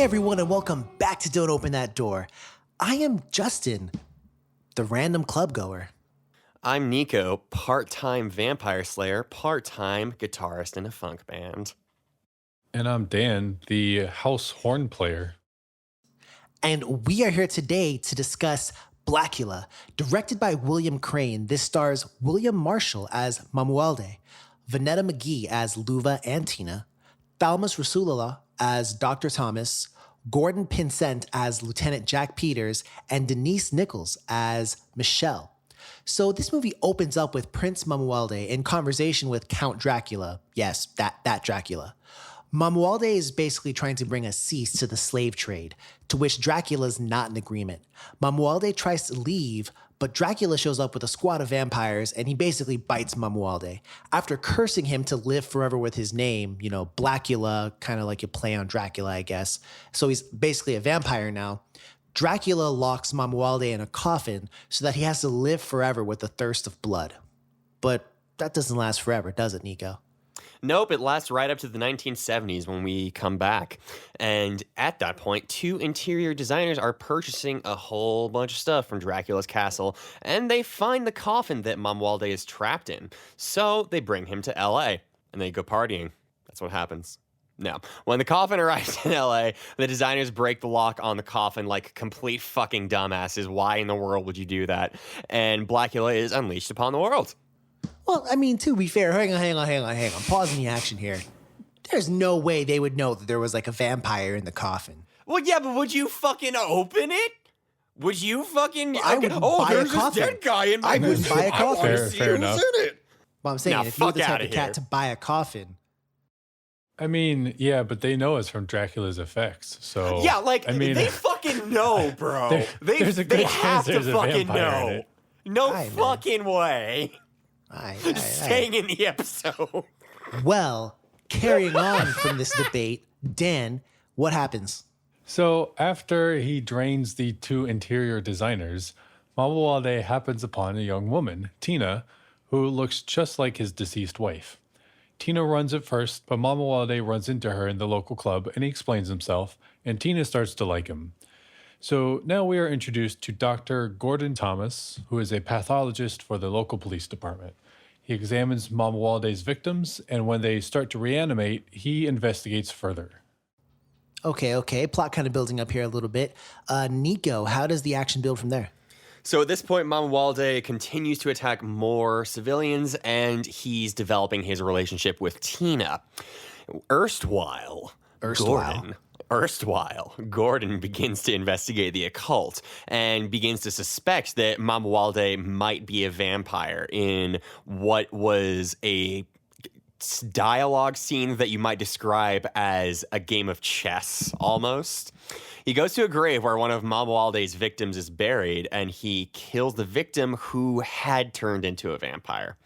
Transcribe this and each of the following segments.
Hey everyone, and welcome back to Don't Open That Door. I am Justin, the random club goer. I'm Nico, part-time vampire slayer, part-time guitarist in a funk band. And I'm Dan, the house horn player. And we are here today to discuss Blacula. Directed by William Crane, this stars William Marshall as Mamualde, Vanetta McGee as Luva and Tina, Thalmus Rasulullah as Dr. Thomas, Gordon Pinsent as Lieutenant Jack Peters, and Denise Nichols as Michelle. So this movie opens up with Prince Mamualde in conversation with Count Dracula. Yes, that Dracula. Mamualde is basically trying to bring a cease to the slave trade, to which Dracula's not in agreement. Mamualde tries to leave, but Dracula shows up with a squad of vampires and he basically bites Mamualde. After cursing him to live forever with his name, Blacula, kind of like a play on Dracula, I guess. So he's basically a vampire now. Dracula locks Mamualde in a coffin so that he has to live forever with the thirst of blood. But that doesn't last forever, does it, Nico? Nope, it lasts right up to the 1970s when we come back. And at that point, two interior designers are purchasing a whole bunch of stuff from Dracula's castle, and they find the coffin that Mamualde is trapped in. So they bring him to LA, and they go partying. That's what happens. No. When the coffin arrives in LA, the designers break the lock on the coffin like complete fucking dumbasses. Why in the world would you do that? And Blacula is unleashed upon the world. Well, I mean, to be fair, hang on. Pausing the action here. There's no way they would know that there was like a vampire in the coffin. Well, yeah, but would you fucking open it? Would you fucking... I would buy a there's coffin. this dead guy in my I would buy a coffin. Fair enough. in it. Well, I'm saying, Now, if you were the fuck type outta of cat here. to buy a coffin. I mean, yeah, but they know it's from Dracula's effects, so... Yeah, like, I mean, they fucking know, bro. there's a they good have chance to there's a fucking vampire in know. it. No Aye, man. fucking way. Aye. Staying in the episode. Well, carrying on from this debate, Dan, what happens? So after he drains the two interior designers, Mamualde happens upon a young woman, Tina, who looks just like his deceased wife. Tina runs at first, but Mamualde runs into her in the local club and he explains himself, and Tina starts to like him. So now we are introduced to Dr. Gordon Thomas, who is a pathologist for the local police department. He examines Mamualde's victims, and when they start to reanimate, he investigates further. Okay. Plot kind of building up here a little bit. Nico, how does the action build from there? So at this point, Mamualde continues to attack more civilians, and he's developing his relationship with Tina. Erstwhile, Gordon begins to investigate the occult and begins to suspect that Mamualde might be a vampire in what was a dialogue scene that you might describe as a game of chess, almost. He goes to a grave where one of Mamualde's victims is buried, and he kills the victim who had turned into a vampire.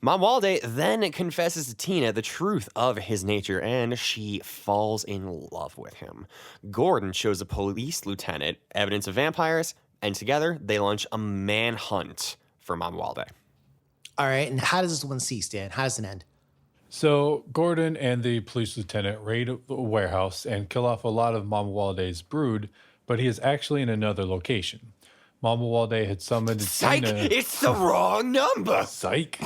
Mamualde then confesses to Tina the truth of his nature, and she falls in love with him. Gordon shows a police lieutenant evidence of vampires, and together they launch a manhunt for Mamualde. All right, and how does this one cease, Dan? How does it end? So Gordon and the police lieutenant raid a warehouse and kill off a lot of Mamualde's brood, but he is actually in another location. Mamualde had summoned Psych! Tina. It's the wrong number! Psych!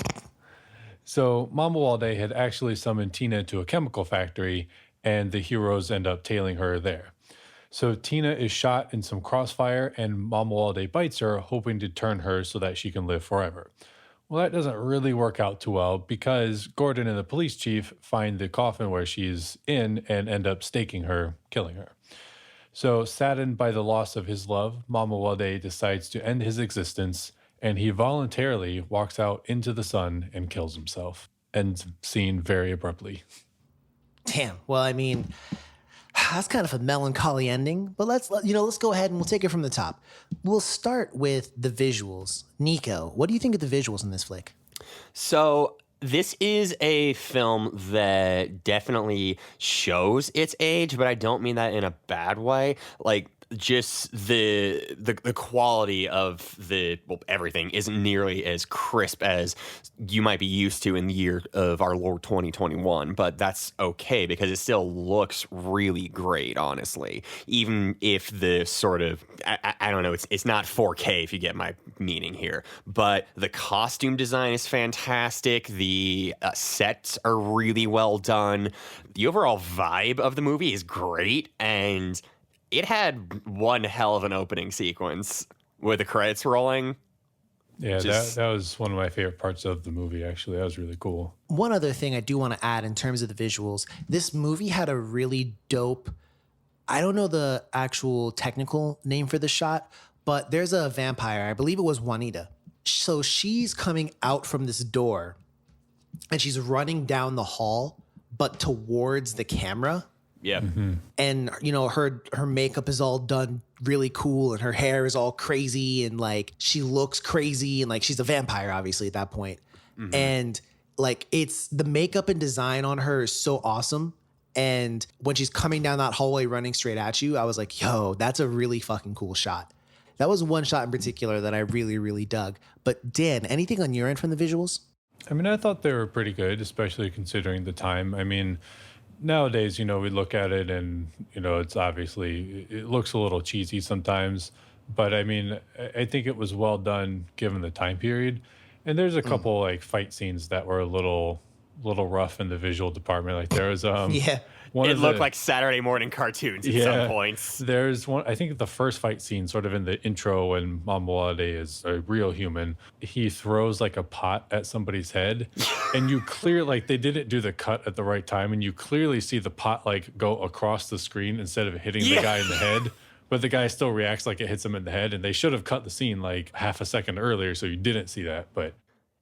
So Mamualde had actually summoned Tina to a chemical factory, and the heroes end up tailing her there. So Tina is shot in some crossfire, and Mamualde bites her, hoping to turn her so that she can live forever. Well, that doesn't really work out too well because Gordon and the police chief find the coffin where she's in and end up staking her, killing her. So saddened by the loss of his love, Mamualde decides to end his existence, and he voluntarily walks out into the sun and kills himself. Ends scene very abruptly. Damn. Well, I mean, that's kind of a melancholy ending, but let's go ahead and we'll take it from the top. We'll start with the visuals. Nico, what do you think of the visuals in this flick? So this is a film that definitely shows its age, but I don't mean that in a bad way. Like, just the quality of everything isn't nearly as crisp as you might be used to in the year of our Lord 2021, but that's okay because it still looks really great, honestly. Even if the sort of I don't know, it's not 4K if you get my meaning here, but the costume design is fantastic. The sets are really well done. The overall vibe of the movie is great, and it had one hell of an opening sequence with the credits rolling. Yeah, that was one of my favorite parts of the movie, actually. That was really cool. One other thing I do want to add in terms of the visuals, this movie had a really dope, I don't know the actual technical name for the shot, but there's a vampire, I believe it was Juanita. So she's coming out from this door and she's running down the hall, but towards the camera. Yeah. And her makeup is all done really cool and her hair is all crazy and like she looks crazy and like she's a vampire obviously at that point. And like it's the makeup and design on her is so awesome. And when she's coming down that hallway running straight at you, I was like, yo, that's a really fucking cool shot. That was one shot in particular that I really, really dug. But Dan, anything on your end from the visuals? I mean, I thought they were pretty good, especially considering the time. I mean, nowadays, we look at it and, it's obviously, it looks a little cheesy sometimes. But I mean, I think it was well done given the time period. And there's a couple like fight scenes that were a little rough in the visual department. Like there was Yeah. It looked like Saturday morning cartoons at some points. There's one, I think the first fight scene, sort of in the intro when Mamuwalde is a real human, he throws like a pot at somebody's head and you like they didn't do the cut at the right time and you clearly see the pot like go across the screen instead of hitting the guy in the head. But the guy still reacts like it hits him in the head, and they should have cut the scene like half a second earlier so you didn't see that. But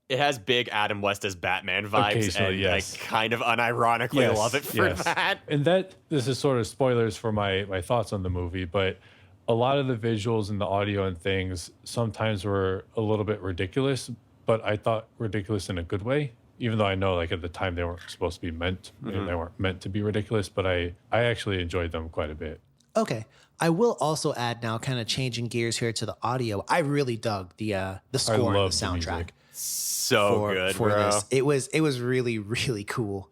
it has big Adam West as Batman vibes, and yes. I kind of unironically love it for that. And this is sort of spoilers for my thoughts on the movie, but a lot of the visuals and the audio and things sometimes were a little bit ridiculous, but I thought ridiculous in a good way. Even though I know, like at the time, they weren't supposed to be meant, they weren't meant to be ridiculous, but I actually enjoyed them quite a bit. Okay. I will also add now, kind of changing gears here to the audio. I really dug the score and the soundtrack. So good, for bro. this. It was really, really cool.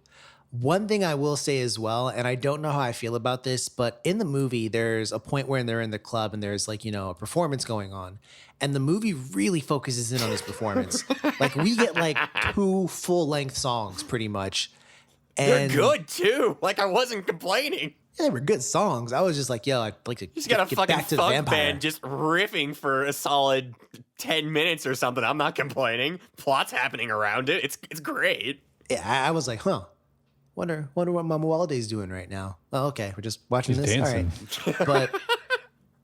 One thing I will say as well, and I don't know how I feel about this, but in the movie, there's a point where they're in the club and there's like, a performance going on. And the movie really focuses in on this performance. Like we get like 2 full-length songs pretty much. They're And good too. Like I wasn't complaining. yeah, they were good songs. I was just like, yo, I'd like to He's got a get fucking back to the funk vampire. band just riffing for a solid 10 minutes or something. I'm not complaining. Plot's happening around it. It's great. Yeah, I was like, wonder what Mamuwalde's doing right now. Oh, okay, we're just watching He's this. dancing. All right. But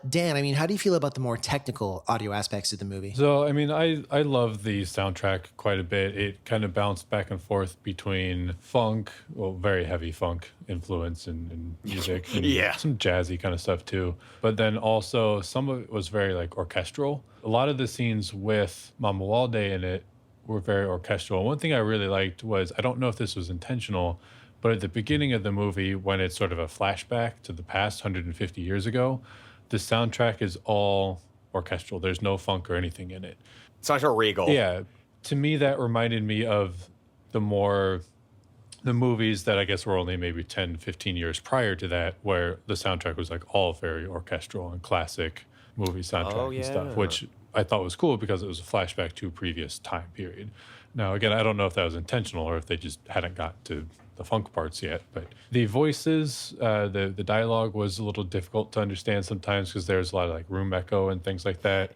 Dan, I mean, how do you feel about the more technical audio aspects of the movie? So, I mean, I love the soundtrack quite a bit. It kind of bounced back and forth between funk, well, very heavy funk influence and music, and some jazzy kind of stuff too. But then also some of it was very like orchestral. A lot of the scenes with Mamuwalde in it were very orchestral. One thing I really liked was, I don't know if this was intentional, but at the beginning of the movie, when it's sort of a flashback to the past 150 years ago, the soundtrack is all orchestral. There's no funk or anything in it. It's like a regal. Yeah. To me, that reminded me of the movies that I guess were only maybe 10, 15 years prior to that, where the soundtrack was like all very orchestral and classic movie soundtrack and stuff, which I thought was cool because it was a flashback to a previous time period. Now, again, I don't know if that was intentional or if they just hadn't got to the funk parts yet, but the voices, the dialogue was a little difficult to understand sometimes because there's a lot of like room echo and things like that,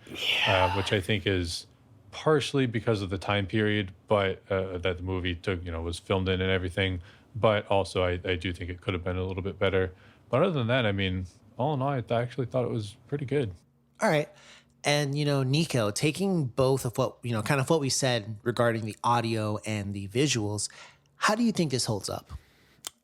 which I think is partially because of the time period, but that the movie took, was filmed in and everything. But also, I do think it could have been a little bit better. But other than that, I mean, all in all, I actually thought it was pretty good. All right. And, Nico, taking both of what, kind of what we said regarding the audio and the visuals, how do you think this holds up?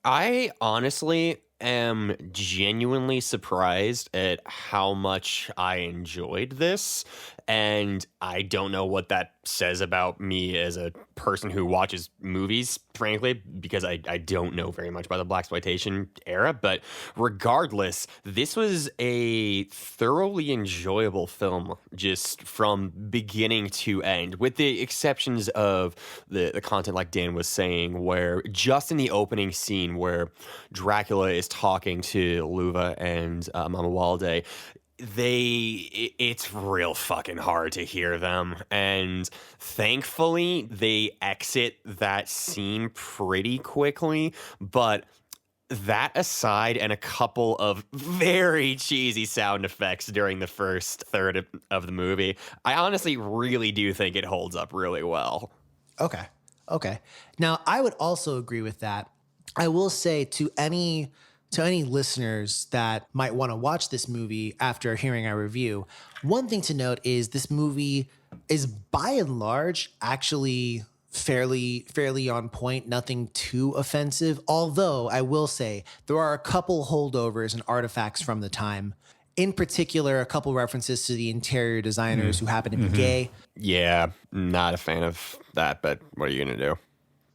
I honestly am genuinely surprised at how much I enjoyed this. And I don't know what that says about me as a person who watches movies, frankly, because I don't know very much about the blaxploitation era. But regardless, this was a thoroughly enjoyable film, just from beginning to end, with the exceptions of the content, like Dan was saying, where just in the opening scene where Dracula is talking to Luva and Mama Walde, it's real fucking hard to hear them, and thankfully they exit that scene pretty quickly. But that aside, and a couple of very cheesy sound effects during the first third of the movie, I honestly really do think it holds up really well. Okay. Okay. Now, I would also agree with that. I will say to any listeners that might want to watch this movie after hearing our review, one thing to note is this movie is by and large actually fairly on point, nothing too offensive. Although I will say there are a couple holdovers and artifacts from the time. In particular, a couple references to the interior designers who happen to be gay. Yeah, not a fan of that, but what are you going to do?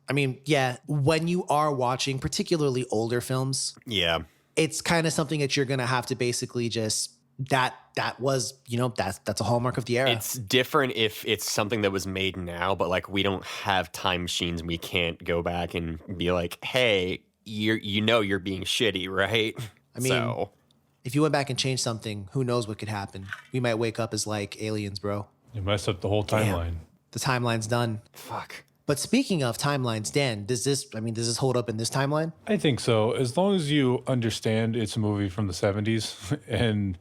I mean, yeah, when you are watching particularly older films, Yeah. it's kind of something that you're going to have to basically just that was, that's a hallmark of the era. It's different if it's something that was made now, but like we don't have time machines. We can't go back and be like, hey, you're being shitty, right? I mean, if you went back and changed something, who knows what could happen? We might wake up as like aliens, bro. You messed up the whole timeline. The timeline's done. Fuck. But speaking of timelines, Dan, does this hold up in this timeline? I think so. As long as you understand it's a movie from the 70s and,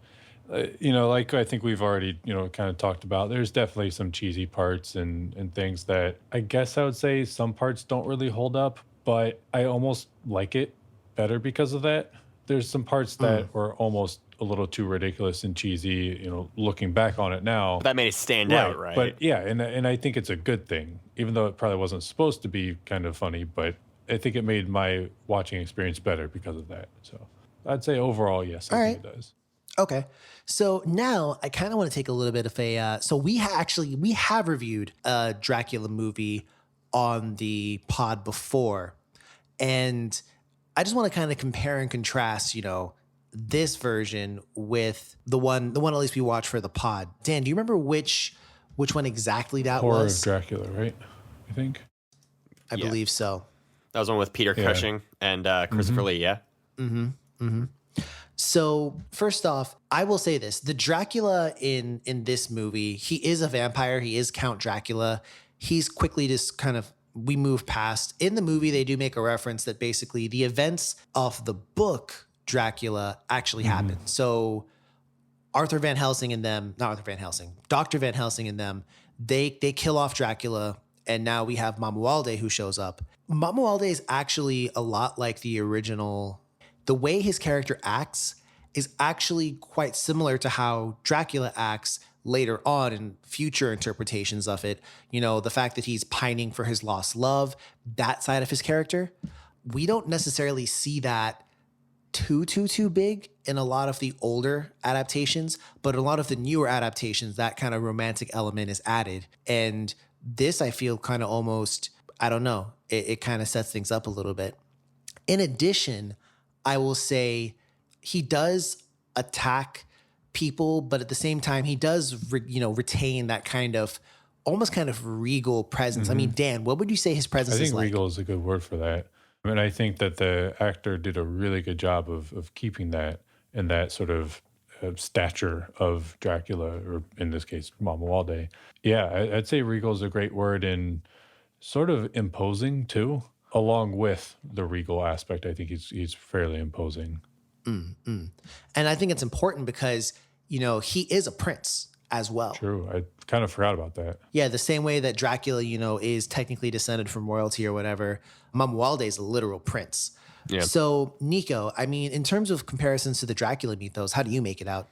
like I think we've already, kind of talked about, there's definitely some cheesy parts and things that I guess I would say some parts don't really hold up, but I almost like it better because of that. There's some parts that were almost a little too ridiculous and cheesy, looking back on it now. That made it stand out, right? But yeah, and I think it's a good thing, even though it probably wasn't supposed to be kind of funny, but I think it made my watching experience better because of that. So I'd say overall, yes, I think it does. Okay. So now I kind of want to take a little bit of so we have reviewed a Dracula movie on the pod before. And I just want to kind of compare and contrast, this version with the one at least we watched for the pod. Dan, do you remember which one exactly that Horror was? of Dracula, right? I think. I believe so. That was one with Peter Cushing and Christopher Lee, yeah? So first off, I will say this. The Dracula in this movie, he is a vampire. He is Count Dracula. He's quickly just kind of, we move past. In the movie, they do make a reference that basically the events of the book Dracula actually happened. So Dr. Van Helsing and them, they kill off Dracula, and now we have Mamuwalde who shows up. Mamuwalde is actually a lot like the original. The way his character acts is actually quite similar to how Dracula acts later on in future interpretations of it. The fact that he's pining for his lost love, that side of his character. We don't necessarily see that too big in a lot of the older adaptations, but a lot of the newer adaptations, that kind of romantic element is added. And this, I feel, kind of almost, I don't know, it kind of sets things up a little bit. In addition, I will say he does attack people, but at the same time, he does, retain that kind of almost kind of regal presence. I mean, Dan, what would you say his presence is like? I think regal is a good word for that. I mean, I think that the actor did a really good job of keeping that and that sort of stature of Dracula, or in this case, Mamuwalde. Yeah, I'd say regal is a great word, and sort of imposing too, along with the regal aspect. I think he's fairly imposing. And I think it's important because, he is a prince as well. True. I kind of forgot about that. Yeah, the same way that Dracula, is technically descended from royalty or whatever, Mamuwalde is a literal prince. Yeah. So, Nico, I mean, in terms of comparisons to the Dracula mythos, how do you make it out?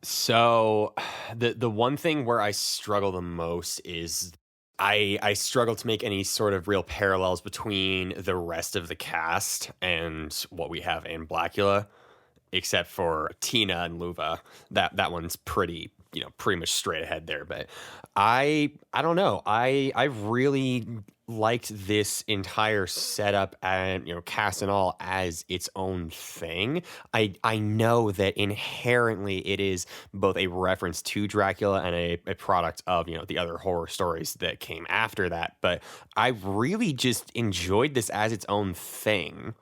So, the one thing where I struggle the most is I struggle to make any sort of real parallels between the rest of the cast and what we have in Blacula, except for Tina and Luva. That one's pretty much straight ahead there. But I don't know. I really liked this entire setup and cast and all as its own thing. I know that inherently it is both a reference to Dracula and a product of the other horror stories that came after that, but I really just enjoyed this as its own thing.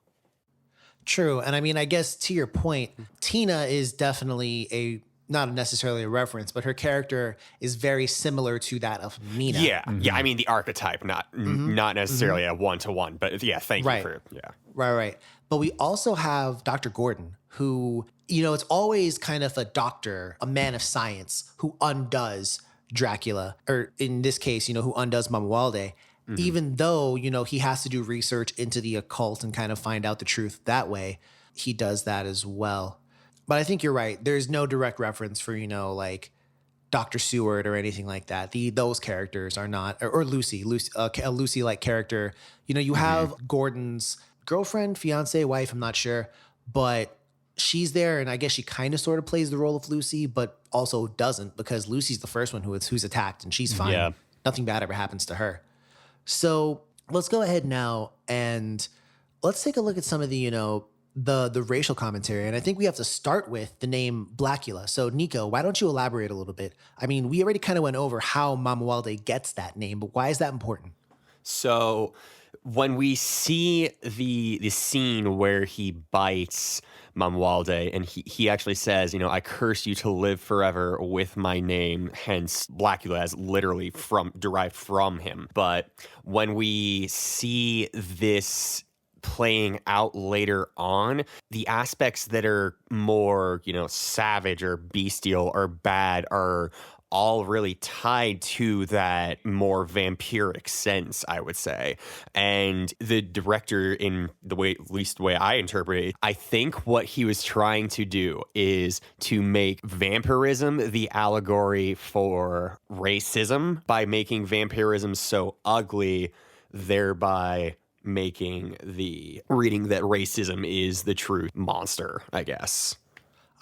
True. And I mean, I guess to your point, Tina is definitely not necessarily a reference, but her character is very similar to that of Mina. Yeah. Yeah. I mean, the archetype, not necessarily a one-to-one, but yeah, thank you for, yeah. Right. But we also have Dr. Gordon, who, it's always kind of a doctor, a man of science who undoes Dracula, or in this case, who undoes Mamuwalde, even though, he has to do research into the occult and kind of find out the truth that way. He does that as well. But I think you're right. There's no direct reference for, like Dr. Seward or anything like that. Those characters are not, or Lucy, a Lucy-like character. You have Gordon's girlfriend, fiance, wife, I'm not sure, but she's there, and I guess she kind of sort of plays the role of Lucy, but also doesn't, because Lucy's the first one who's attacked, and she's fine. Yeah. Nothing bad ever happens to her. So let's go ahead now and let's take a look at some of the, the racial commentary. And I think we have to start with the name Blacula. So Nico, why don't you elaborate a little bit? I mean, we already kind of went over how Mamuwalde gets that name, but why is that important? So when we see the scene where he bites Mamuwalde, and he actually says, I curse you to live forever with my name, hence Blacula as literally derived from him. But when we see this playing out later on, the aspects that are more, savage or bestial or bad are all really tied to that more vampiric sense, I would say. And the director, in at least the way I interpret it, I think what he was trying to do is to make vampirism the allegory for racism by making vampirism so ugly, thereby making the reading that racism is the true monster, I guess.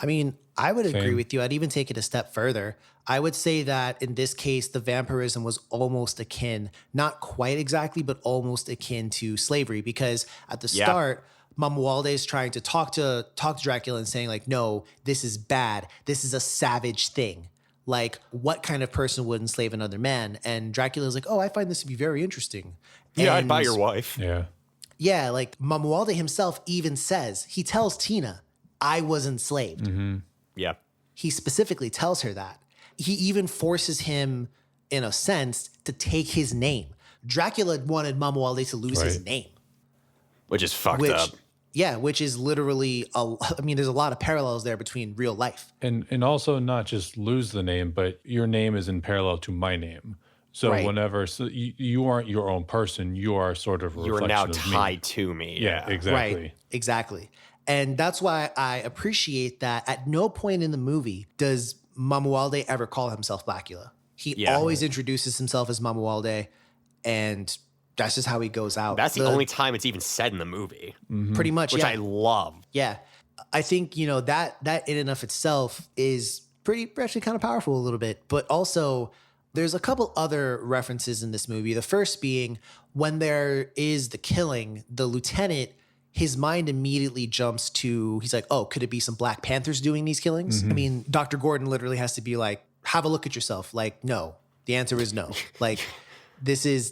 I mean, I would agree with you. I'd even take it a step further. I would say that in this case, the vampirism was almost akin, not quite exactly, but almost akin to slavery, because at the start, Mamuwalde is trying to talk to Dracula and saying like, no, this is bad. This is a savage thing. Like, what kind of person would enslave another man? And Dracula is like, oh, I find this to be very interesting. Yeah, I'd buy your wife. Yeah. Yeah, like Mamuwalde himself even says, he tells Tina, I was enslaved. Mm-hmm. Yeah. He specifically tells her that. He even forces him, in a sense, to take his name. Dracula wanted Mamuwalde to lose his name. Which is fucked up. Yeah, which is literally, there's a lot of parallels there between real life. And also not just lose the name, but your name is in parallel to my name. So whenever you aren't your own person, you are sort of a reflection You're now of tied me. to me. Yeah, exactly. Right, exactly. And that's why I appreciate that at no point in the movie does Mamuwalde ever call himself Blacula. He always introduces himself as Mamuwalde, and that's just how he goes out. That's the only time it's even said in the movie. Pretty much, which I love. Yeah. I think, that in and of itself is actually kind of powerful a little bit. But also, there's a couple other references in this movie. The first being when there is the killing, the lieutenant, his mind immediately jumps to, he's like, oh, could it be some Black Panthers doing these killings? I mean, Dr. Gordon literally has to be like, have a look at yourself. Like, no, the answer is no. Like, this is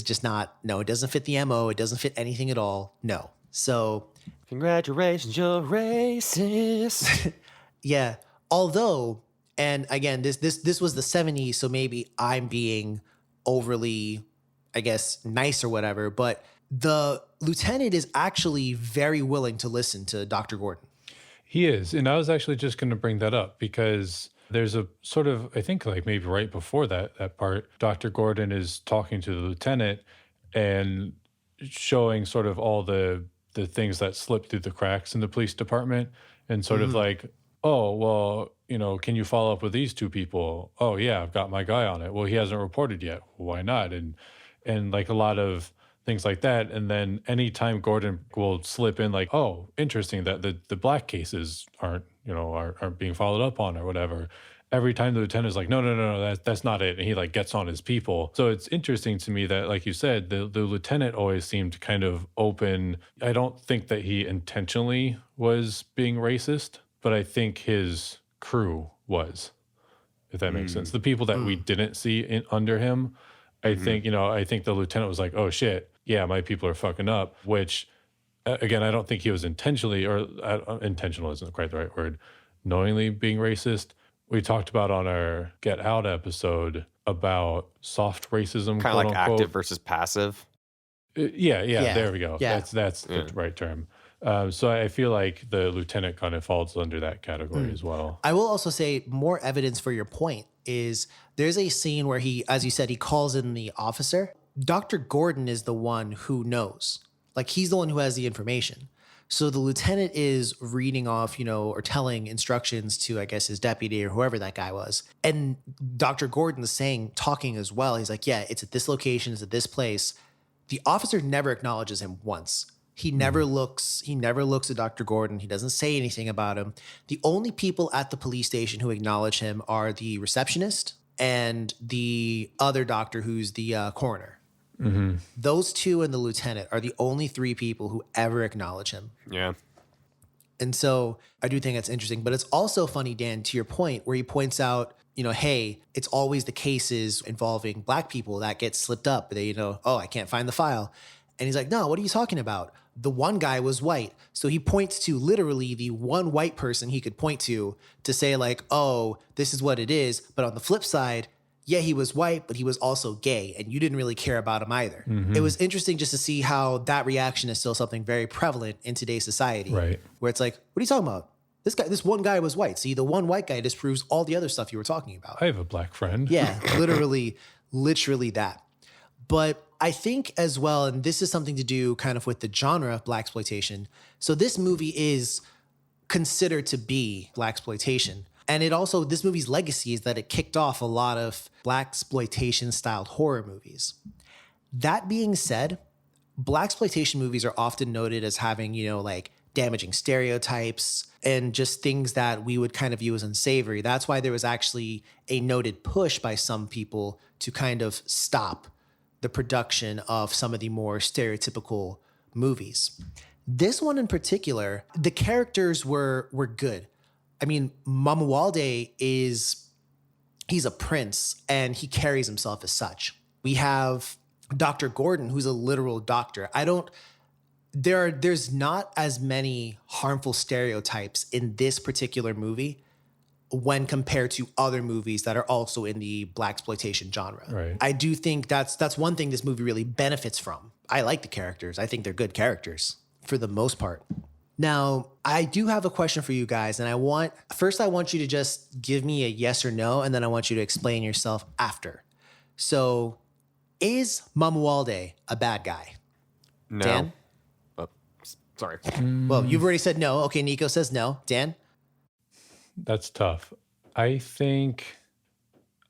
just not, no, it doesn't fit the MO. It doesn't fit anything at all. No. So congratulations, you're racist. Yeah. Although, and again, this was the 70s, so maybe I'm being overly, I guess, nice or whatever, but the lieutenant is actually very willing to listen to Dr. Gordon. He is. And I was actually just going to bring that up because there's a sort of, I think like maybe right before that part, Dr. Gordon is talking to the lieutenant and showing sort of all the things that slipped through the cracks in the police department and sort of like, oh, well, can you follow up with these two people? Oh yeah, I've got my guy on it. Well, he hasn't reported yet. Why not? And like a lot of things like that. And then anytime Gordon will slip in like, oh, interesting that the black cases aren't being followed up on or whatever. Every time the lieutenant's like, no, that's not it. And he like gets on his people. So it's interesting to me that, like you said, the lieutenant always seemed kind of open. I don't think that he intentionally was being racist, but I think his crew was, if that makes sense. The people that we didn't see under him, I think the lieutenant was like, oh shit, yeah, my people are fucking up, which again, I don't think he was intentionally, or intentional isn't quite the right word, knowingly being racist. We talked about on our Get Out episode about soft racism, Kind of like active versus passive. Yeah, there we go. Yeah. That's the right term. So I feel like the lieutenant kind of falls under that category as well. I will also say more evidence for your point is there's a scene where he, as you said, he calls in the officer. Dr. Gordon is the one who knows. Like he's the one who has the information. So the lieutenant is reading off, or telling instructions to, I guess, his deputy or whoever that guy was. And Dr. Gordon is talking as well. He's like, yeah, it's at this location, it's at this place. The officer never acknowledges him once. He never looks at Dr. Gordon. He doesn't say anything about him. The only people at the police station who acknowledge him are the receptionist and the other doctor who's the coroner. Mm-hmm. Those two and the lieutenant are the only three people who ever acknowledge him. Yeah. And so I do think that's interesting. But it's also funny, Dan, to your point, where he points out, hey, it's always the cases involving black people that get slipped up. They, oh, I can't find the file. And he's like, no, what are you talking about? The one guy was white. So he points to literally the one white person he could point to say like, oh, this is what it is. But on the flip side, yeah, he was white, but he was also gay, and you didn't really care about him either. Mm-hmm. It was interesting just to see how that reaction is still something very prevalent in today's society. Right. Where it's like, what are you talking about? This one guy was white. See, the one white guy disproves all the other stuff you were talking about. I have a black friend. Yeah, literally that. But I think as well, and this is something to do kind of with the genre of blaxploitation. So this movie is considered to be blaxploitation. And this movie's legacy is that it kicked off a lot of blaxploitation styled horror movies. That being said, blaxploitation movies are often noted as having, like damaging stereotypes and just things that we would kind of view as unsavory. That's why there was actually a noted push by some people to kind of stop the production of some of the more stereotypical movies. This one in particular, the characters were good. I mean, Mamuwalde he's a prince and he carries himself as such. We have Dr. Gordon, who's a literal doctor. There's not as many harmful stereotypes in this particular movie when compared to other movies that are also in the blaxploitation genre. Right. I do think that's one thing this movie really benefits from. I like the characters. I think they're good characters for the most part. Now, I do have a question for you guys, and I want you to just give me a yes or no, and then I want you to explain yourself after. So, is Mamuwalde a bad guy? No. Dan? Oh, sorry. Well, you've already said no. Okay, Nico says no. Dan? That's tough. I think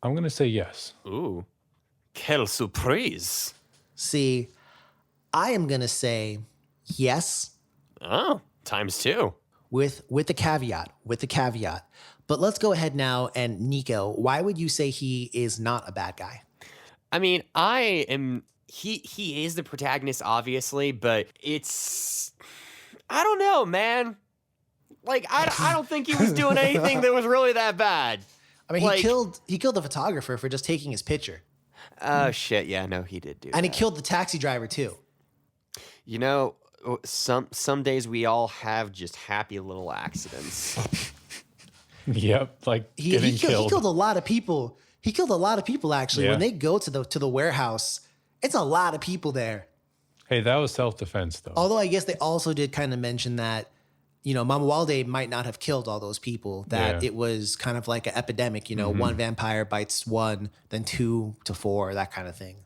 I'm going to say yes. Ooh. Quelle surprise. See, I am going to say yes. Oh, times two. With the caveat. But let's go ahead now, and Nico, why would you say he is not a bad guy? I mean, he is the protagonist, obviously, but I don't know, man. Like, I don't think he was doing anything that was really that bad. I mean, he killed the photographer for just taking his picture. Oh, shit. Yeah, no, he did do that. And he killed the taxi driver, too. Some days we all have just happy little accidents. Yep, like getting killed. He killed a lot of people. He killed a lot of people, actually. Yeah. When they go to the warehouse, it's a lot of people there. Hey, that was self-defense, though. Although I guess they also did kind of mention that, Mamuwalde might not have killed all those people, that it was kind of like an epidemic, one vampire bites one, then 2 to 4, that kind of thing.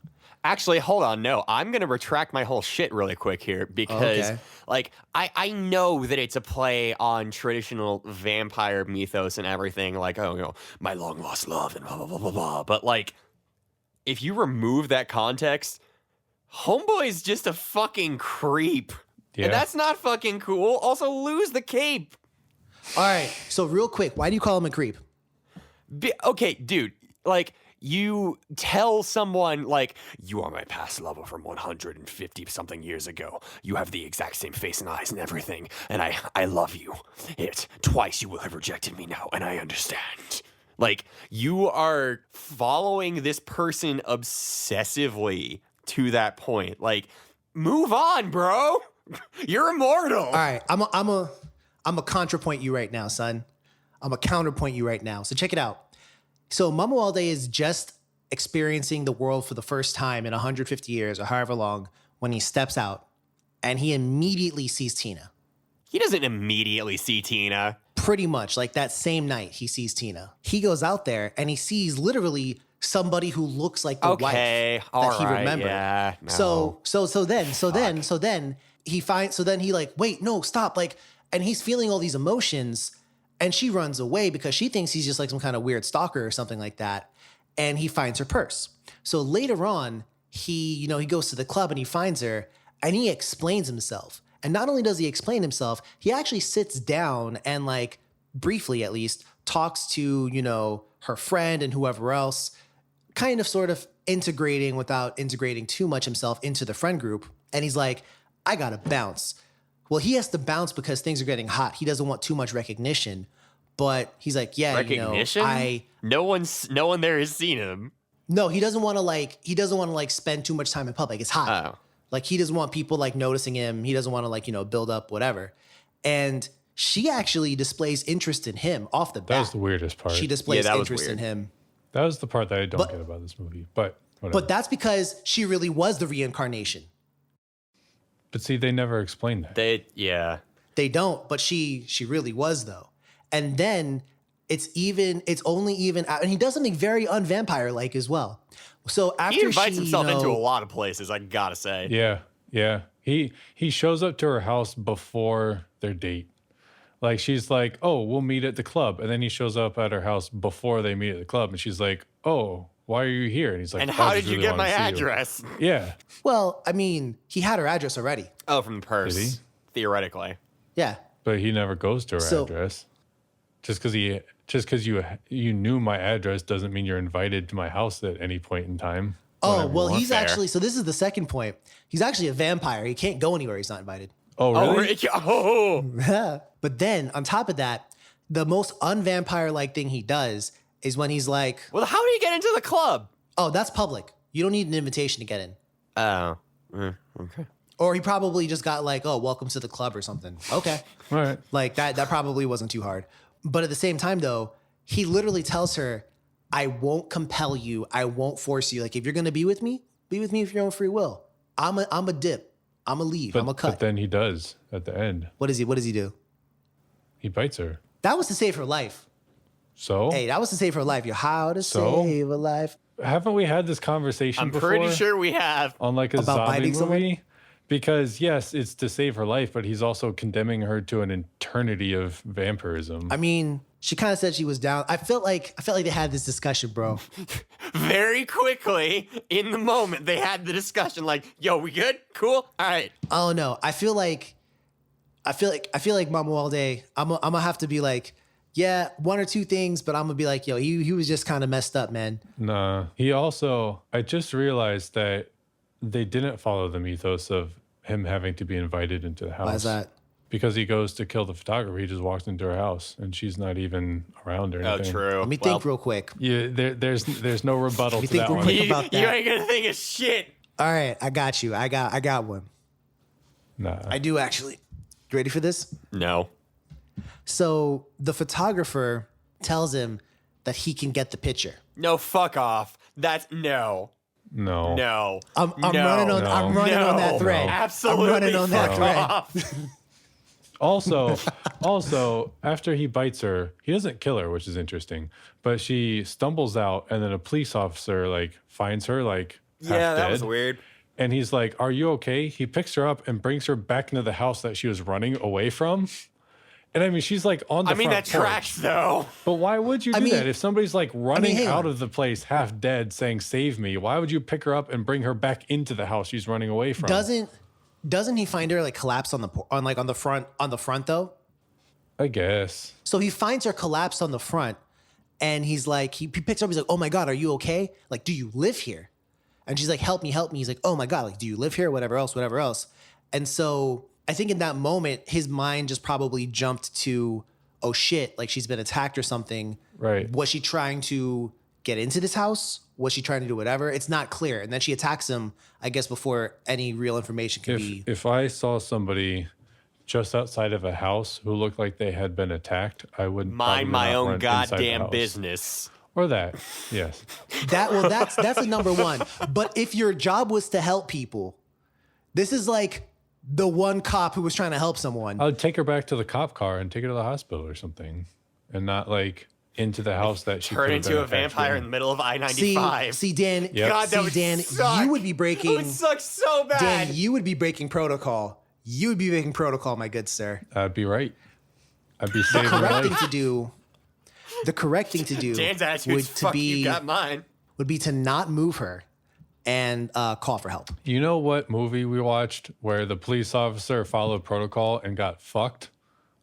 Actually, hold on. No, I'm going to retract my whole shit really quick here because, Okay. like, I know that it's a play on traditional vampire mythos and everything. Like, oh, you know, my long lost love and blah, blah, blah, blah, blah. But, like, if you remove that context, Homeboy's just a fucking creep. Yeah. And that's not fucking cool. Also, lose the cape. All right. So real quick, why do you call him a creep? Okay, dude, like, you tell someone, like, you are my past lover from 150 something years ago. You have the exact same face and eyes and everything, and I love you. Twice you will have rejected me now, and I understand. Like, you are following this person obsessively to that point. Like, move on, bro. You're immortal. All right. I'm a contrapoint you right now, son. I'm a counterpoint you right now. So check it out. So Mamuwalde is just experiencing the world for the first time in 150 years or however long when he steps out and he immediately sees Tina. He doesn't immediately see Tina. Pretty much like that same night he sees Tina. He goes out there and he sees literally somebody who looks like the wife that he remembered. Yeah, no. So then he like, wait, no, stop. Like, and he's feeling all these emotions and she runs away because she thinks he's just like some kind of weird stalker or something like that. And he finds her purse. So later on, he goes to the club and he finds her and he explains himself. And not only does he explain himself, he actually sits down and, like, briefly at least, talks to, her friend and whoever else, kind of sort of integrating without integrating too much himself into the friend group. And he's like, I gotta bounce. Well, he has to bounce because things are getting hot. He doesn't want too much recognition. But he's like, yeah, recognition? No one there has seen him. No, he doesn't want to spend too much time in public. It's hot. Oh. Like, he doesn't want people, like, noticing him. He doesn't want to, build up whatever. And she actually displays interest in him off the bat. That was the weirdest part. She displays that was interest in weird. him. That was the part that I don't get about this movie. But whatever. But that's because she really was the reincarnation. But see, they never explained that. They don't, but she really was, though. And then and he does something very unvampire-like as well. So after He invites himself into a lot of places, I gotta say. Yeah. He shows up to her house before their date. Like, she's like, oh, we'll meet at the club. And then he shows up at her house before they meet at the club. And she's like, oh, why are you here? And he's like, And "I how just did you really get wanna my see you." address? Yeah. Well, I mean, he had her address already. Oh, from the purse. Did he? Theoretically. Yeah. But he never goes to her address. Just because you knew my address doesn't mean you're invited to my house at any point in time. Oh, well, he's Fair. actually, so this is the second point. He's actually a vampire. He can't go anywhere he's not invited. Oh, really? Oh. But then on top of that, the most unvampire-like thing he does is when he's like, Well, how did he get into the club? oh, that's public. You don't need an invitation to get in. Oh. Okay. Or he probably just got like, oh, welcome to the club or something. Okay. All right. Like that probably wasn't too hard. But at the same time, though, he literally tells her, I won't compel you. I won't force you. Like, if you're going to be with me of your own free will. I'm a dip. I'm a leave. I'm a cut. But then he does at the end. What does he do? He bites her. That was to save her life. So? Hey, that was to save her life. How to So? save a life. Haven't we had this conversation I'm before? pretty sure we have. On like a About zombie biting movie? someone? Because yes, it's to save her life, but he's also condemning her to an eternity of vampirism. I mean, she kind of said she was down. I felt like they had this discussion, bro. Very quickly, in the moment, they had the discussion like, yo, we good? Cool? All right. Oh no, I feel like Mamuwalde, I'm gonna have to be like, yeah, one or two things, but I'm gonna be like, yo, he was just kind of messed up, man. Nah. I just realized that they didn't follow the mythos of him having to be invited into the house. Why is that? Because he goes to kill the photographer. He just walks into her house and she's not even around or Oh, anything. true. Let me think real quick. Yeah, there's no rebuttal to think that real one. quick. You, about you that. ain't gonna think of shit. All right, I got you. I got one. Nah. I do actually. You ready for this? No. So the photographer tells him that he can get the picture. No, fuck off. That's no. No. I'm No. running on. I'm running on that No. thread. Absolutely. I'm running on that fuck thread. off. Also, after he bites her, he doesn't kill her, which is interesting. But she stumbles out, and then a police officer like finds her like Yeah, that was dead. weird. And he's like, "Are you okay?" He picks her up and brings her back into the house that she was running away from. And I mean, she's like on the front that porch. tracks though. But why would you do that? If somebody's like running hang out on. of the place half dead saying, "Save me," why would you pick her up and bring her back into the house she's running away from? Doesn't he find her like collapsed on the front though? I guess. So he finds her collapsed on the front, and he's like, he picks her up. He's like, "Oh my God, are you okay? Like, do you live here?" And she's like, "Help me, help me." He's like, "Oh my God, like, do you live here? Whatever else." And so I think in that moment, his mind just probably jumped to, "Oh shit, like she's been attacked or something." Right. Was she trying to get into this house? Was she trying to do whatever? It's not clear. And then she attacks him, I guess, before any real information can be. If I saw somebody just outside of a house who looked like they had been attacked, I would Mind probably my not own run inside the goddamn house. business. Or that, yes. That's a number one. But if your job was to help people, this is like the one cop who was trying to help someone. I'd take her back to the cop car and take her to the hospital or something, and not like into the house that she Turn could have into been a attacked vampire in in. the middle of I-95. See, Dan. Yep. God, that See, would Dan, suck. you would be That breaking. would suck so bad. Dan, you would be breaking protocol. You would be breaking protocol, my good sir. I'd be right. I'd be saving her Correct thing life. to do. The correct thing to do Dan's attitude's fuck you got mine. would be to not move her and call for help. You know what movie we watched where the police officer followed protocol and got fucked?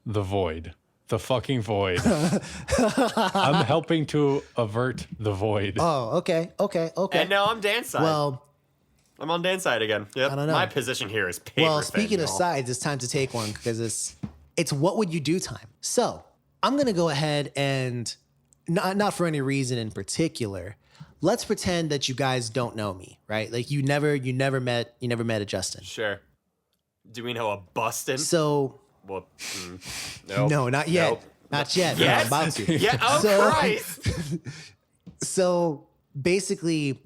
The Void. The fucking Void. I'm helping to avert the void. Oh, okay. And now I'm Dan's side. Well, I'm on Dan's side again. Yep. I don't know. My position here is paper well. thin, Speaking of y'all. sides, it's time to take one because it's what would you do time. So I'm gonna go ahead and not for any reason in particular. Let's pretend that you guys don't know me, right? Like you never met a Justin. Sure. Do we know a Bustin? So Well, nope. no, not yet. Nope. Not yet. Yes? I'm about to. Yeah. Oh So- Christ. So basically,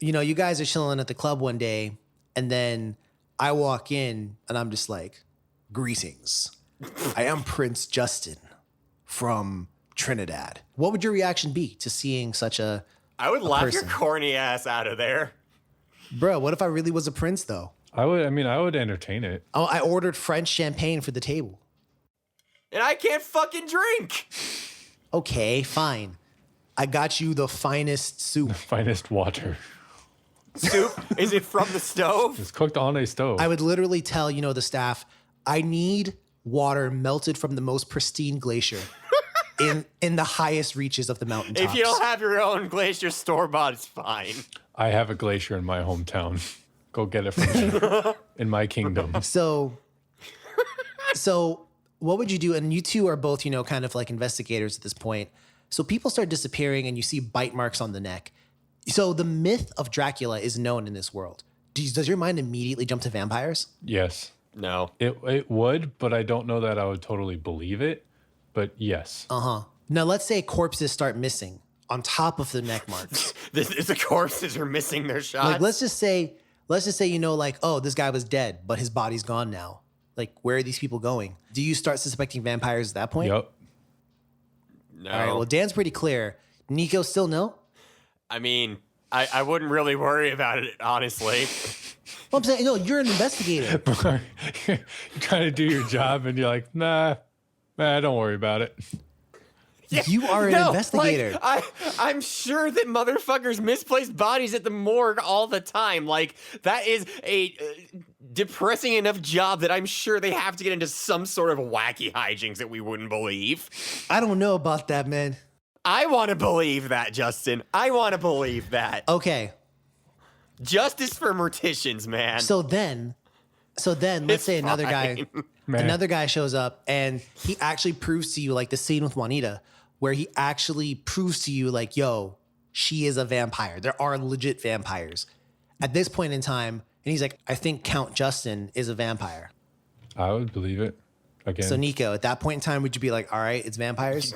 you guys are chilling at the club one day, and then I walk in and I'm just like, "Greetings. I am Prince Justin from Trinidad." What would your reaction be to seeing such a I would laugh your person. corny ass out of there. bro? What if I really was a prince though? I would entertain it. Oh, I ordered French champagne for the table. And I can't fucking drink. Okay, fine. I got you the finest soup. Finest water. Soup? Is it from the stove? It's cooked on a stove. I would literally tell, the staff, I need water melted from the most pristine glacier in the highest reaches of the mountaintops. If you don't have your own glacier store-bought, it's fine. I have a glacier in my hometown. Go get it from me. In my kingdom. So what would you do? And you two are both, kind of like investigators at this point. So people start disappearing and you see bite marks on the neck. So the myth of Dracula is known in this world. Does your mind immediately jump to vampires? Yes. No. It would, but I don't know that I would totally believe it. But yes. Now let's say corpses start missing on top of the neck marks. This is the corpses are missing their shots. Like let's just say, like, oh, this guy was dead, but his body's gone now. Like, where are these people going? Do you start suspecting vampires at that point? Yep. No. All right, well, Dan's pretty clear. Nico still no? I mean, I wouldn't really worry about it, honestly. Well, I'm saying, no, you're an investigator. You kind of do your job and you're like, nah, don't worry about it. You are an investigator. Like, I'm sure that motherfuckers misplace bodies at the morgue all the time. Like, that is a depressing enough job that I'm sure they have to get into some sort of wacky hijinks that we wouldn't believe. I don't know about that, man. I want to believe that, Justin. I want to believe that. Okay, Justice for morticians, man. so then let's say another guy Man. another guy shows up and he actually proves to you, like the scene with Juanita, where he actually proves to you, like, yo, she is a vampire. There are legit vampires. At this point in time, and he's like, I think Count Justin is a vampire. I would believe it. Again. So Nico, at that point in time, would you be like, all right, it's vampires?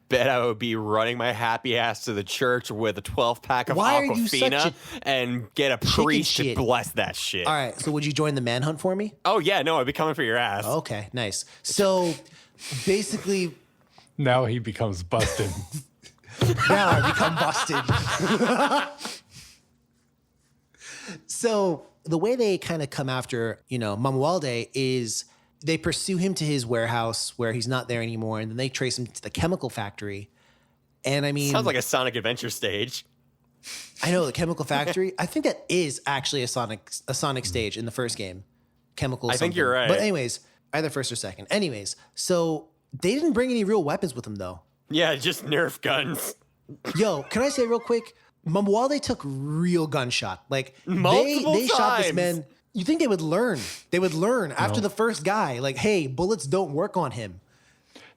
Bet I would be running my happy ass to the church with a 12-pack of Why are you such Aquafina and get a priest to shit. bless that shit. All right, so would you join the manhunt for me? Oh, yeah, no, I'd be coming for your ass. Okay, nice. So basically, Now he becomes busted. now I become busted. So the way they kind of come after, Mamuwalde is they pursue him to his warehouse where he's not there anymore, and then they trace him to the chemical factory. And I mean, Sounds like a Sonic Adventure stage. I know the chemical factory. I think that is actually a Sonic stage in the first game. Chemical. I think something. you're right. But anyways, either first or second. Anyways, so they didn't bring any real weapons with them though. Yeah, just Nerf guns. Yo, can I say real quick? Mamuwalde took real gunshot. Like Multiple they shot this times. man. You think they would learn? They would learn after the first guy. Like, hey, bullets don't work on him.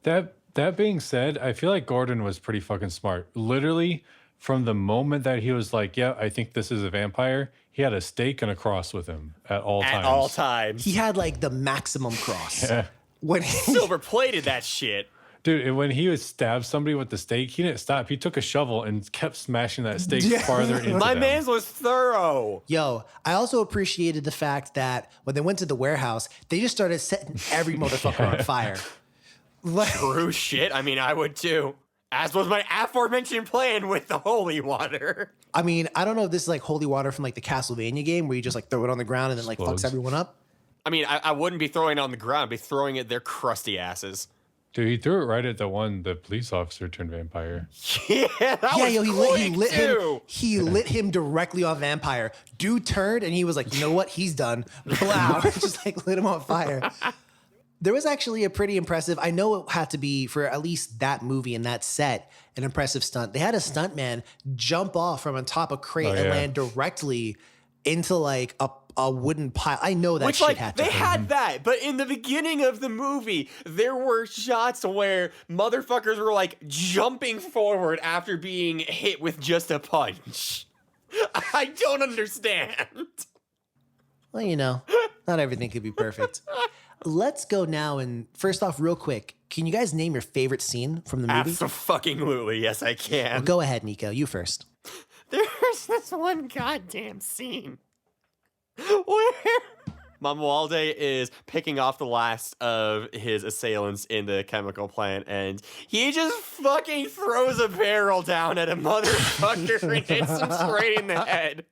That being said, I feel like Gordon was pretty fucking smart. Literally, from the moment that he was like, "Yeah, I think this is a vampire," he had a stake and a cross with him at all times. At all times. He had like the maximum cross. Yeah. When Silver plated that shit. Dude, and when he would stab somebody with the stake, he didn't stop. He took a shovel and kept smashing that stake farther into My them. man's was thorough. Yo, I also appreciated the fact that when they went to the warehouse, they just started setting every motherfucker on fire. Like, True shit. I mean, I would too. As was my aforementioned plan with the holy water. I mean, I don't know if this is like holy water from like the Castlevania game where you just like throw it on the ground and then like Explodes. fucks everyone up. I mean, I wouldn't be throwing it on the ground. I'd be throwing it at their crusty asses. Dude, he threw it right at the police officer turned vampire. Yeah, that was Yo, he quick lit him. too. He lit him directly on vampire. Dude turned and he was like, you know what? He's done. Blow. Just like lit him on fire. There was actually a pretty impressive, I know it had to be for at least that movie and that set, an impressive stunt. They had a stuntman jump off from on top of crate and land directly into like a wooden pile. I know that Which, shit like, had to they happen. had that, but in the beginning of the movie, there were shots where motherfuckers were, like, jumping forward after being hit with just a punch. I don't understand. Well, not everything could be perfect. Let's go now and first off, real quick, can you guys name your favorite scene from the movie? Absolutely, yes, I can. Go ahead, Nico. You first. There's this one goddamn scene where Mamuwalde is picking off the last of his assailants in the chemical plant, and he just fucking throws a barrel down at a motherfucker and hits him straight in the head.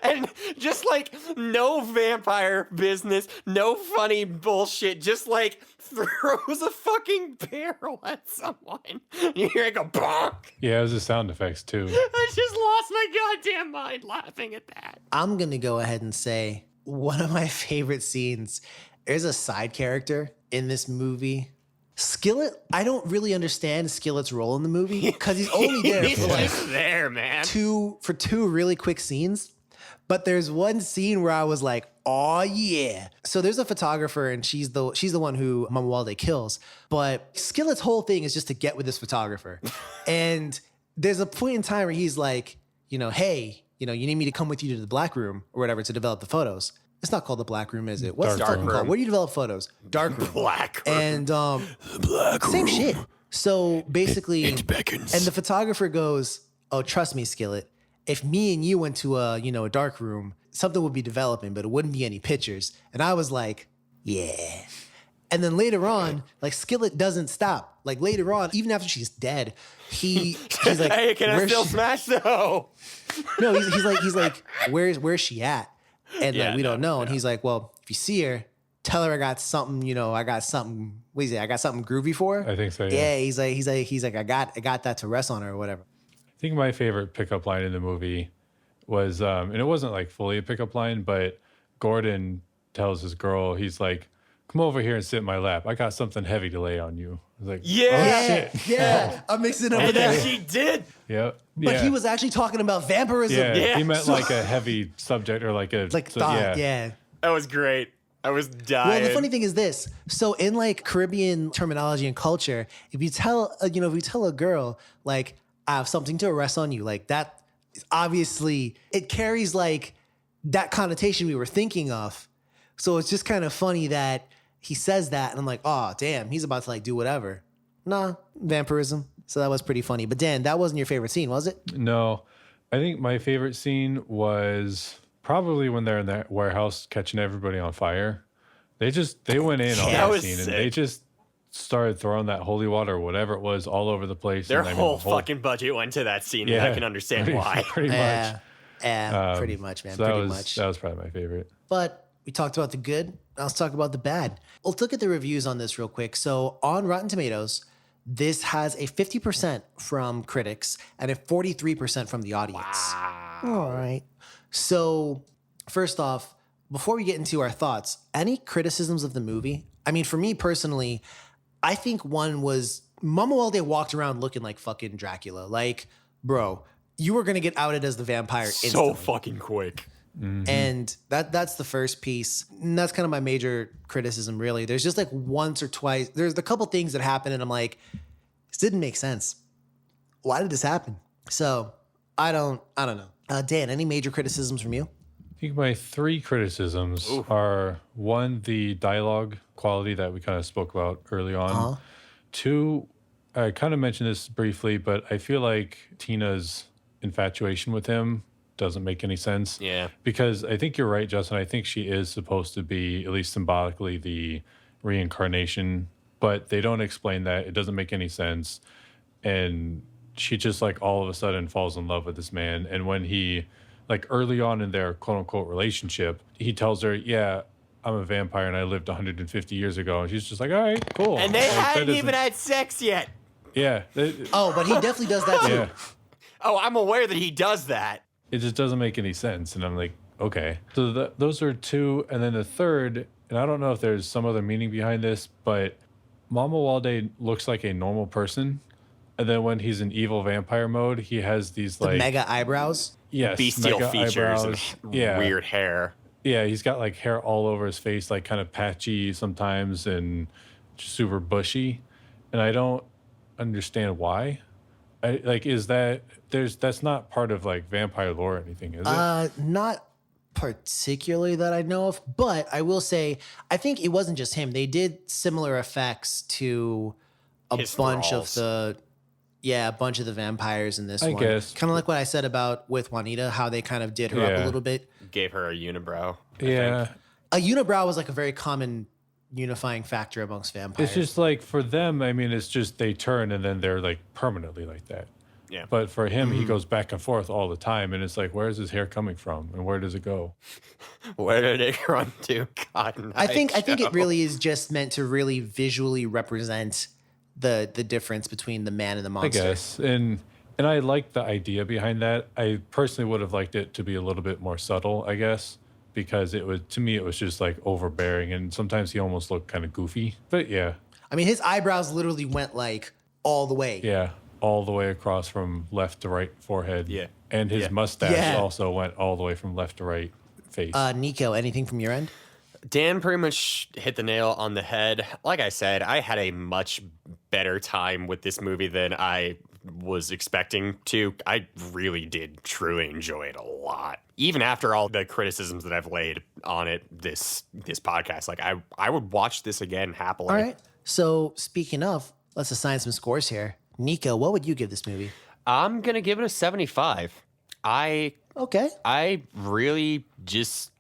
And just like no vampire business, no funny bullshit, just like throws a fucking barrel at someone. You hear it go bonk. Yeah, it was the sound effects too. I just lost my goddamn mind laughing at that. I'm going to go ahead and say one of my favorite scenes. There's a side character in this movie. Skillet, I don't really understand Skillet's role in the movie because he's only there He's for like just there, man. two really quick scenes. But there's one scene where I was like, oh yeah. So there's a photographer and she's the one who Mamuwalde kills. But Skillet's whole thing is just to get with this photographer. And there's a point in time where he's like, hey, you need me to come with you to the black room or whatever to develop the photos. It's not called the black room, is it? What's Dark the fucking room. called? Where do you develop photos? Dark room. Black room. And same shit. So basically, and the photographer goes, oh, trust me, Skillet. If me and you went to a dark room, something would be developing, but it wouldn't be any pictures. And I was like, yeah. And then later on, like Skillet doesn't stop. Like later on, even after she's dead, he's like, hey, can I "Where's still she-" smash though? No, he's like, where's she at? And Yeah, like we don't no, know. And he's like, well, if you see her, tell her I got something. I got something. What is it? I got something groovy for her. I think so. Yeah. He's like, I got that to rest on her or whatever. I think my favorite pickup line in the movie was, and it wasn't like fully a pickup line, but Gordon tells his girl, he's like, come over here and sit in my lap. I got something heavy to lay on you. I was like, Yeah. oh, shit. Yeah. I'm mixing up with And then that. she did. Yep. But yeah. he was actually talking about vampirism. Yeah, Yeah. he meant like a heavy subject or like a Like thought. Yeah. That was great. I was dying. Well, the funny thing is this. So in like Caribbean terminology and culture, if you tell a girl like I have something to rest on you, like that, obviously it carries like that connotation we were thinking of. So it's just kind of funny that he says that, and I'm like, oh damn, he's about to like do whatever. Nah, vampirism. So that was pretty funny. But Dan, that wasn't your favorite scene, was it? No, I think my favorite scene was probably when they're in that warehouse catching everybody on fire. They went in on Yeah, that that was scene sick. and they just started throwing that holy water or whatever it was all over the place. Their and I mean, whole the fucking budget went to that scene, and I can understand pretty, why. Pretty much. Yeah. Pretty much, man. So that Pretty was much. that was probably my favorite. But we talked about the good. Now let's talk about the bad. Let's look at the reviews on this real quick. So on Rotten Tomatoes, this has a 50% from critics and a 43% from the audience. All right. So first off, before we get into our thoughts, any criticisms of the movie? I mean, for me personally, I think one was Mamuwalde walked around looking like fucking Dracula. Like, bro, you were gonna get outed as the vampire instantly. So fucking quick. And that's the first piece. And that's kind of my major criticism, really. There's just like once or twice, there's a couple things that happen, and I'm like, this didn't make sense. Why did this happen? So I don't know. Dan, any major criticisms from you? I think my three criticisms are one, the dialogue quality that we kind of spoke about early on. Two, I kind of mentioned this briefly, but I feel like Tina's infatuation with him doesn't make any sense. Yeah. Because I think you're right, Justin. I think she is supposed to be, at least symbolically, the reincarnation, but they don't explain that. It doesn't make any sense. And she just like all of a sudden falls in love with this man. And when he, like early on in their quote unquote relationship, he tells her, yeah, I'm a vampire and I lived 150 years ago. And she's just like, all right, cool. And they Like, that hadn't even doesn't- had sex yet. Yeah. Oh, but he definitely does that too. Yeah. Oh, I'm aware that he does that. It just doesn't make any sense. And I'm like, okay. So those are two. And then the third, and I don't know if there's some other meaning behind this, but Mama Walde looks like a normal person. And then when he's in evil vampire mode, he has these The like mega eyebrows. yes, Bestial mega features eyebrows. and weird hair. Yeah, he's got like hair all over his face, like kind of patchy sometimes and super bushy. And I don't understand why. That's not part of like vampire lore or anything, is it? Not particularly that I know of, but I will say I think it wasn't just him. They did similar effects to a His bunch thralls. of the vampires in this I one. guess. Kind of like what I said about with Juanita, how they kind of did her up a Yeah. little bit. Gave her a unibrow. I Yeah. think. A unibrow was like a very common unifying factor amongst vampires. It's just like for them, I mean, it's just they turn and then they're like permanently like that. Yeah. But for him, he goes back and forth all the time. And it's like, where's his hair coming from? And where does it go? Where did it run to? God, I think it really is just meant to really visually represent the difference between the man and the I monster. guess. And I like the idea behind that. I personally would have liked it to be a little bit more subtle, I guess, because to me, it was just like overbearing. And sometimes he almost looked kind of goofy. But yeah. I mean, his eyebrows literally went like all the way. Yeah. All the way across from left to right forehead. Yeah. And his Yeah. mustache Yeah. also went all the way from left to right face. Nico, anything from your end? Dan pretty much hit the nail on the head. Like I said, I had a much better time with this movie than I was expecting to. I really did truly enjoy it a lot. Even after all the criticisms that I've laid on it this podcast, like I would watch this again happily. All right. So speaking of, let's assign some scores here. Nico, what would you give this movie? I'm gonna give it a 75. Okay. I really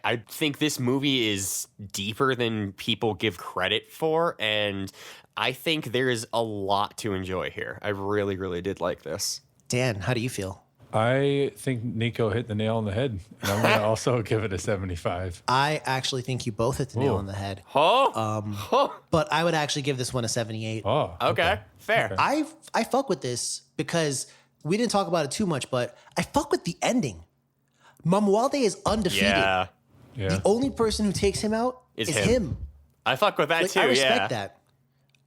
I think this movie is deeper than people give credit for, and I think there is a lot to enjoy here. I really, really did like this. Dan, how do you feel? I think Nico hit the nail on the head. And I'm going to also give it a 75. I actually think you both hit the nail Ooh. on the head. Huh? But I would actually give this one a 78. Oh. Okay, fair. I fuck with this because we didn't talk about it too much, but I fuck with the ending. Mamuwalde is undefeated. Yeah, Yeah. The only person who takes him out Is is him. him. I fuck with that Like, too. I respect Yeah, that.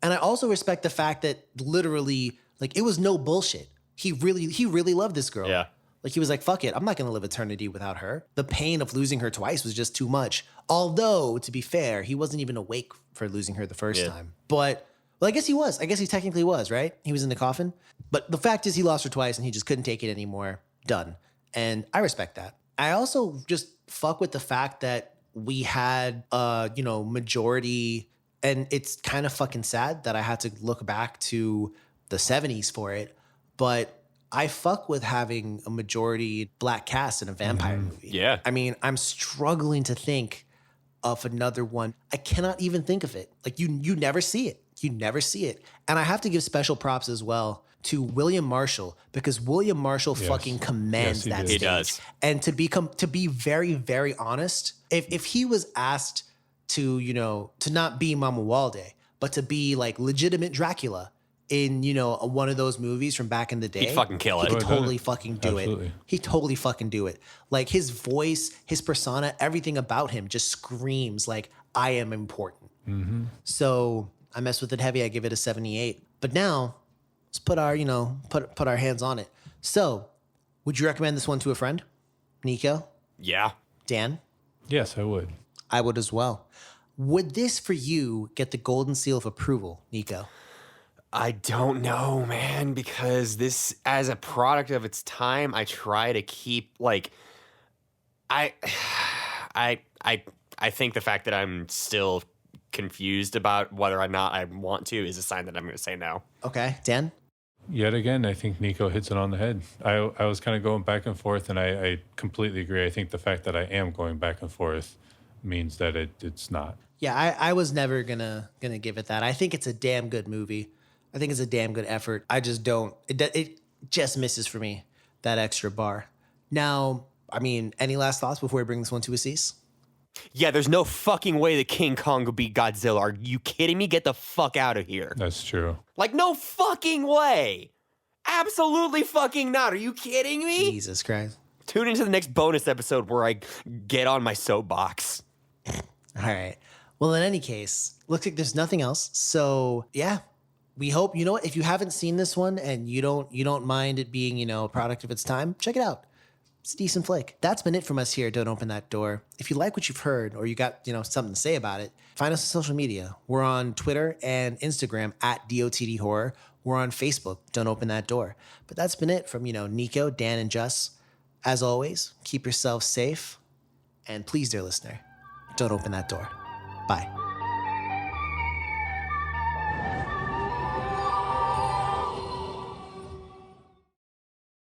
And I also respect the fact that literally, like, it was no bullshit. He really loved this girl. Yeah. Like, he was like, fuck it, I'm not gonna live eternity without her. The pain of losing her twice was just too much. Although, to be fair, he wasn't even awake for losing her the first Yeah. time. But, well, I guess he was. I guess he technically was, right? He was in the coffin. But the fact is, he lost her twice and he just couldn't take it anymore. Done. And I respect that. I also just fuck with the fact that we had, majority, and it's kind of fucking sad that I had to look back to the 70s for it, but I fuck with having a majority black cast in a vampire movie. Yeah. I mean, I'm struggling to think of another one. I cannot even think of it. Like you never see it. You never see it. And I have to give special props as well to William Marshall, because William Marshall fucking commands Yes, that he stage. does. And to be very, very honest, if he was asked to, to not be Mamuwalde, but to be like legitimate Dracula in, one of those movies from back in the day, He'd fucking kill he it. could Would've done totally it. fucking do Absolutely. it. He totally fucking do it. Like his voice, his persona, everything about him just screams like, I am important. So I mess with it heavy. I give it a 78. But now let's put our, put our hands on it. So would you recommend this one to a friend? Nico? Yeah. Dan? Yes, I would. I would as well. Would this for you get the golden seal of approval, Nico? I don't know, man, because this, as a product of its time, I try to keep like, I think the fact that I'm still confused about whether or not I want to is a sign that I'm going to say no. Okay. Dan? Yet again, I think Nico hits it on the head. I was kind of going back and forth, and I completely agree. I think the fact that I am going back and forth means that it's not. Yeah, I was never gonna give it that. I think it's a damn good movie. I think it's a damn good effort. I just don't. It just misses for me that extra bar. Now, I mean, any last thoughts before we bring this one to a cease? Yeah, there's no fucking way that King Kong would beat Godzilla. Are you kidding me? Get the fuck out of here. That's true. Like, no fucking way. Absolutely fucking not. Are you kidding me? Jesus Christ. Tune into the next bonus episode where I get on my soapbox. All right. Well, in any case, looks like there's nothing else. So yeah, we hope, what, if you haven't seen this one and you don't mind it being, a product of its time, check it out. It's a decent flick. That's been it from us here at Don't Open That Door. If you like what you've heard or you got, something to say about it, find us on social media. We're on Twitter and Instagram at DOTD Horror. We're on Facebook, Don't Open That Door. But that's been it from, Nico, Dan, and Jus. As always, keep yourself safe. And please, dear listener, don't open that door. Bye.